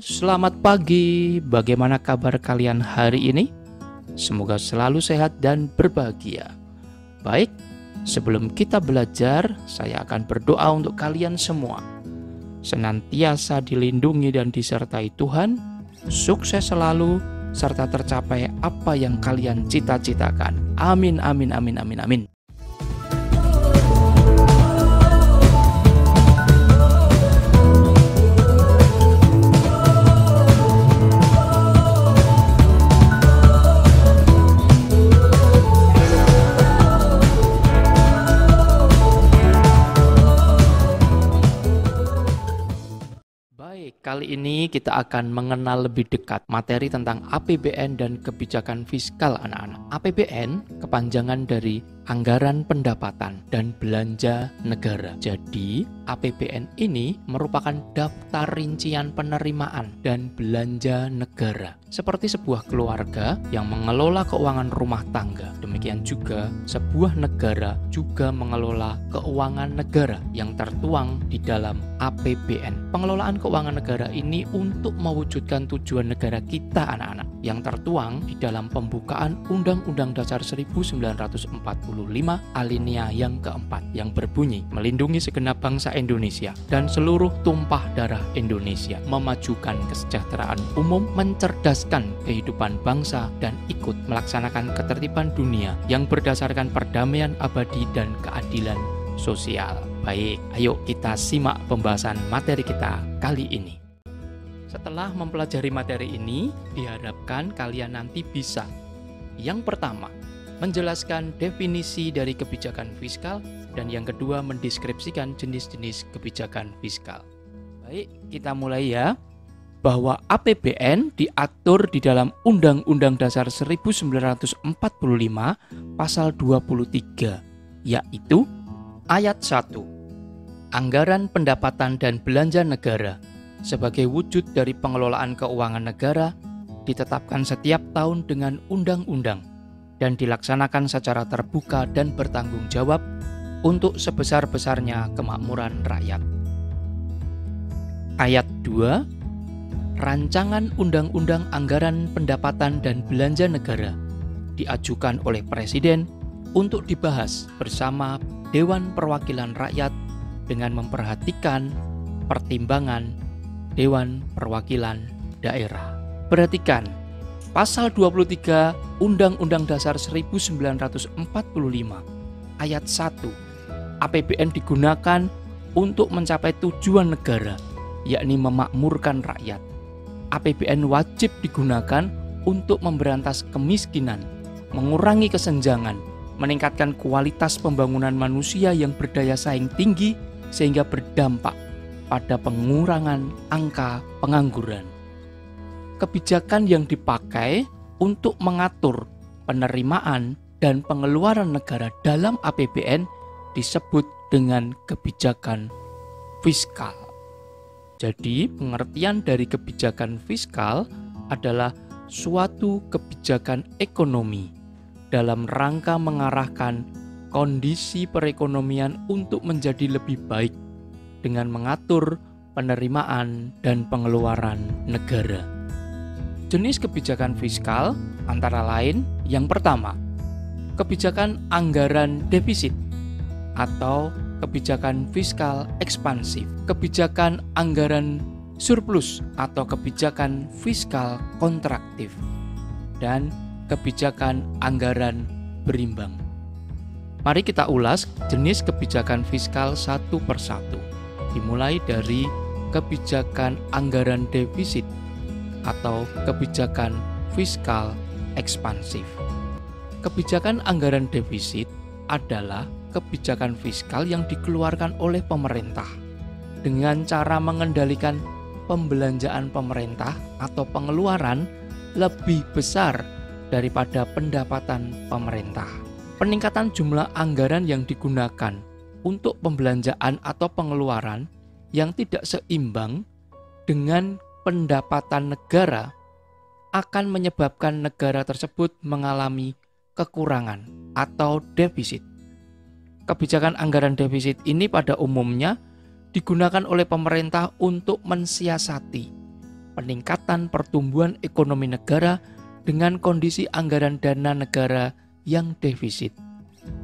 selamat pagi. Bagaimana kabar kalian hari ini? Semoga selalu sehat dan berbahagia. Baik, sebelum kita belajar, saya akan berdoa untuk kalian semua. Senantiasa dilindungi dan disertai Tuhan, sukses selalu, serta tercapai apa yang kalian cita-citakan. Amin, amin, amin, amin, amin. Kali ini kita akan mengenal lebih dekat materi tentang APBN dan kebijakan fiskal anak-anak. APBN kepanjangan dari Anggaran Pendapatan dan Belanja Negara. Jadi, APBN ini merupakan daftar rincian penerimaan dan belanja negara. Seperti sebuah keluarga yang mengelola keuangan rumah tangga. Demikian juga sebuah negara juga mengelola keuangan negara yang tertuang di dalam APBN. Pengelolaan keuangan negara ini untuk mewujudkan tujuan negara kita anak-anak yang tertuang di dalam pembukaan Undang-Undang Dasar 1945 alinea yang keempat yang berbunyi melindungi segenap bangsa Indonesia dan seluruh tumpah darah Indonesia, memajukan kesejahteraan umum, mencerdaskan kehidupan bangsa dan ikut melaksanakan ketertiban dunia yang berdasarkan perdamaian abadi dan keadilan sosial. Baik, ayo kita simak pembahasan materi kita kali ini. Setelah mempelajari materi ini, diharapkan kalian nanti bisa yang pertama, menjelaskan definisi dari kebijakan fiskal, dan yang kedua mendeskripsikan jenis-jenis kebijakan fiskal. Baik, kita mulai ya. Bahwa APBN diatur di dalam Undang-Undang Dasar 1945 pasal 23, yaitu ayat 1. Anggaran pendapatan dan belanja negara sebagai wujud dari pengelolaan keuangan negara ditetapkan setiap tahun dengan undang-undang dan dilaksanakan secara terbuka dan bertanggung jawab untuk sebesar-besarnya kemakmuran rakyat. Ayat 2, Rancangan Undang-Undang Anggaran Pendapatan dan Belanja Negara diajukan oleh Presiden untuk dibahas bersama Dewan Perwakilan Rakyat dengan memperhatikan pertimbangan Dewan Perwakilan Daerah. Perhatikan, Pasal 23 Undang-Undang Dasar 1945 ayat 1. APBN digunakan untuk mencapai tujuan negara, yakni memakmurkan rakyat. APBN wajib digunakan untuk memberantas kemiskinan, mengurangi kesenjangan, meningkatkan kualitas pembangunan manusia yang berdaya saing tinggi sehingga berdampak pada pengurangan angka pengangguran. Kebijakan yang dipakai untuk mengatur penerimaan dan pengeluaran negara dalam APBN disebut dengan kebijakan fiskal. Jadi, pengertian dari kebijakan fiskal adalah suatu kebijakan ekonomi dalam rangka mengarahkan kondisi perekonomian untuk menjadi lebih baik dengan mengatur penerimaan dan pengeluaran negara. Jenis kebijakan fiskal antara lain yang pertama, kebijakan anggaran defisit atau kebijakan fiskal ekspansif, kebijakan anggaran surplus atau kebijakan fiskal kontraktif, dan kebijakan anggaran berimbang. Mari kita ulas jenis kebijakan fiskal satu persatu, dimulai dari kebijakan anggaran defisit atau kebijakan fiskal ekspansif. Kebijakan anggaran defisit adalah kebijakan fiskal yang dikeluarkan oleh pemerintah dengan cara mengendalikan pembelanjaan pemerintah atau pengeluaran lebih besar daripada pendapatan pemerintah. Peningkatan jumlah anggaran yang digunakan untuk pembelanjaan atau pengeluaran yang tidak seimbang dengan pendapatan negara akan menyebabkan negara tersebut mengalami kekurangan atau defisit. Kebijakan anggaran defisit ini pada umumnya digunakan oleh pemerintah untuk mensiasati peningkatan pertumbuhan ekonomi negara dengan kondisi anggaran dana negara yang defisit.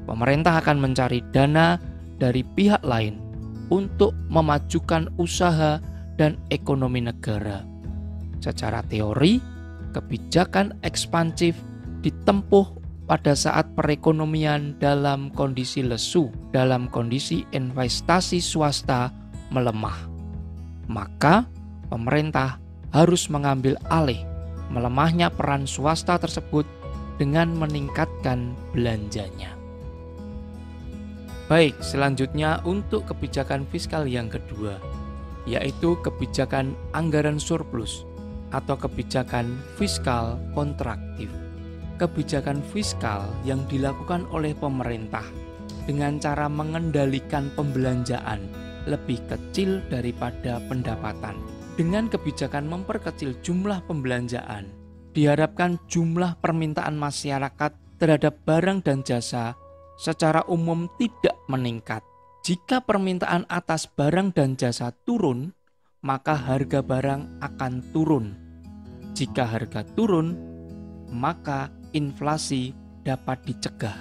Pemerintah akan mencari dana dari pihak lain untuk memajukan usaha dan ekonomi negara. Secara teori, kebijakan ekspansif ditempuh pada saat perekonomian dalam kondisi lesu, dalam kondisi investasi swasta melemah. Maka pemerintah harus mengambil alih melemahnya peran swasta tersebut dengan meningkatkan belanjanya. Baik, selanjutnya untuk kebijakan fiskal yang kedua, yaitu kebijakan anggaran surplus atau kebijakan fiskal kontraktif. Kebijakan fiskal yang dilakukan oleh pemerintah dengan cara mengendalikan pembelanjaan lebih kecil daripada pendapatan. Dengan kebijakan memperkecil jumlah pembelanjaan, diharapkan jumlah permintaan masyarakat terhadap barang dan jasa secara umum tidak meningkat. Jika permintaan atas barang dan jasa turun, maka harga barang akan turun. Jika harga turun, maka inflasi dapat dicegah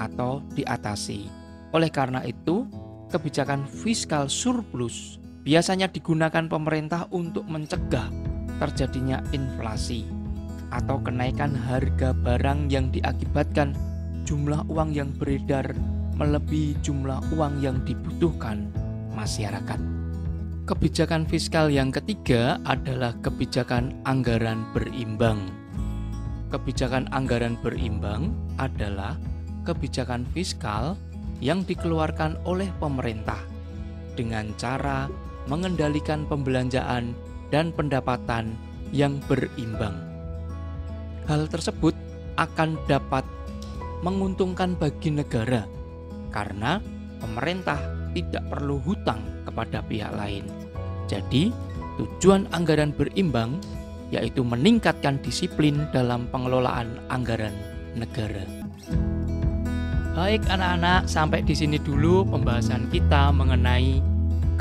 atau diatasi. Oleh karena itu, kebijakan fiskal surplus biasanya digunakan pemerintah untuk mencegah terjadinya inflasi atau kenaikan harga barang yang diakibatkan jumlah uang yang beredar melebihi jumlah uang yang dibutuhkan masyarakat. Kebijakan fiskal yang ketiga adalah kebijakan anggaran berimbang. Kebijakan anggaran berimbang adalah kebijakan fiskal yang dikeluarkan oleh pemerintah dengan cara mengendalikan pembelanjaan dan pendapatan yang berimbang. Hal tersebut akan dapat menguntungkan bagi negara karena pemerintah tidak perlu hutang kepada pihak lain. Jadi, tujuan anggaran berimbang yaitu meningkatkan disiplin dalam pengelolaan anggaran negara. Baik anak-anak, sampai di sini dulu pembahasan kita mengenai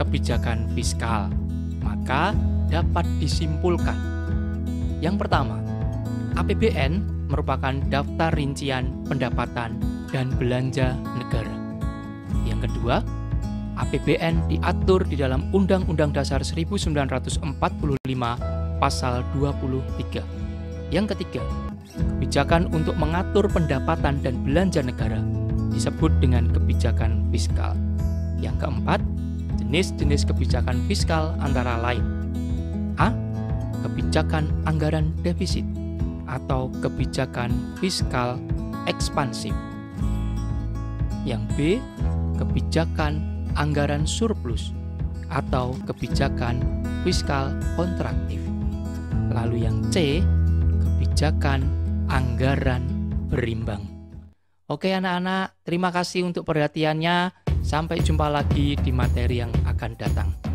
kebijakan fiskal. Maka dapat disimpulkan. Yang pertama, APBN merupakan daftar rincian pendapatan dan belanja negara. Yang kedua, APBN diatur di dalam Undang-Undang Dasar 1945 Pasal 23. Yang ketiga, kebijakan untuk mengatur pendapatan dan belanja negara disebut dengan kebijakan fiskal. Yang keempat, jenis-jenis kebijakan fiskal antara lain: A. Kebijakan anggaran defisit atau kebijakan fiskal ekspansif. Yang B. Kebijakan anggaran surplus atau kebijakan fiskal kontraktif. Lalu yang C. Kebijakan anggaran berimbang. Oke anak-anak, terima kasih untuk perhatiannya. Sampai jumpa lagi di materi yang akan datang.